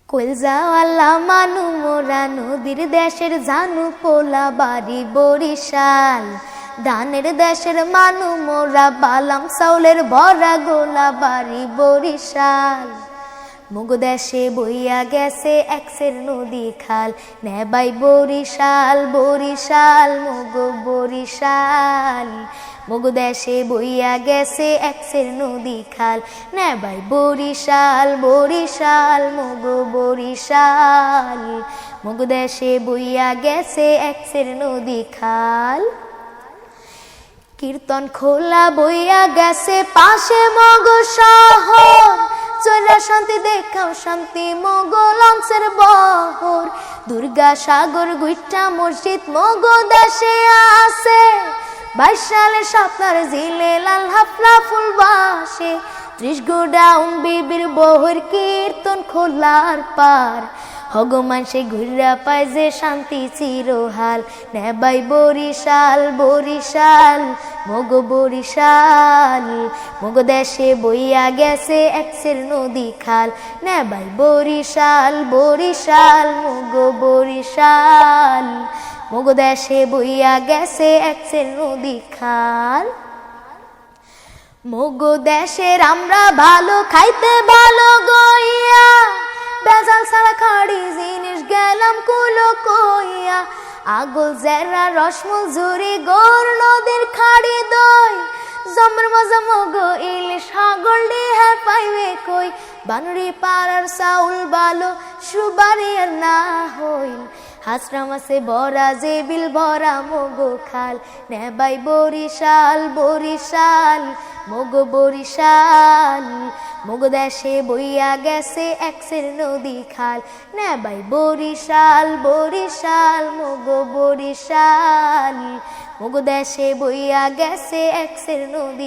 কইলজাওয়ালা মানু মোরা নদীর দেশের জানু পোলা বাড়ি বরিশাল। ধানের দেশের মানু মোরা বালাম চাউলের ভরা গোলা বাড়ি বরিশাল। মুগ দেশে বইয়া গেছে একসের নদী খাল, নেবাই বরিশাল বরিশাল মুগ বরিশাল। মুগ দেশে বইয়া গেছে একসের নদী খাল, নেবাই বরিশাল বরিশাল মুগ বরিশাল। মুগ দেশে বইয়া গেছে একসের নদী খাল। কীর্তন খোলা বইয়া গেছে পাশে মগ শহর, চৈরা শান্তি দেখাও শান্তি মোগল অংশের বহর। দুর্গা সাগর গুইটা মসজিদ মগ দেশে আছে, 22 সালে স্বপ্নার জিলে লাল হাফলা ফুল বাসে। 30 গোডাউন বিবির বহর কীর্তন খোলার পার, হগমান সে ঘুরা পায় যে শান্তি চিরহাল। নেবাই বরিশাল বরিশাল মগ বরিশাল। মগ দেশে বইয়া গেছে একসের নদী খাল, নেবাই বরিশাল বরিশাল মগ বরিশাল। মগ দেশে বইয়া গেছে একসের নদী খাল। মগ দেশের আমরা ভালো খাইতে ভালো গইয়া, বেজাল ছাড়া খাড়ি জিনিস গেলাম কুলো কইয়া। আগল জেরা রসমল ঝুরি গোর নদীর খাড়ি দই, জমের মজা মগ ইলিশ সাগর ডিহা পাইবে কই। বানুরি পাড়ার চাউল ভালো সুবারি আর না হইল, হাসরা মাছে ভরা যে বিল ভরা মগ খাল। নেবাই বরিশাল বরিশাল মগ বরিশাল। মগ দেশে বইয়া গেছে একসের নদী খাল, নেবাই বরিশাল বরিশাল মগ বরিশাল। মগ দেশে বইয়া গেছে একসের নদী।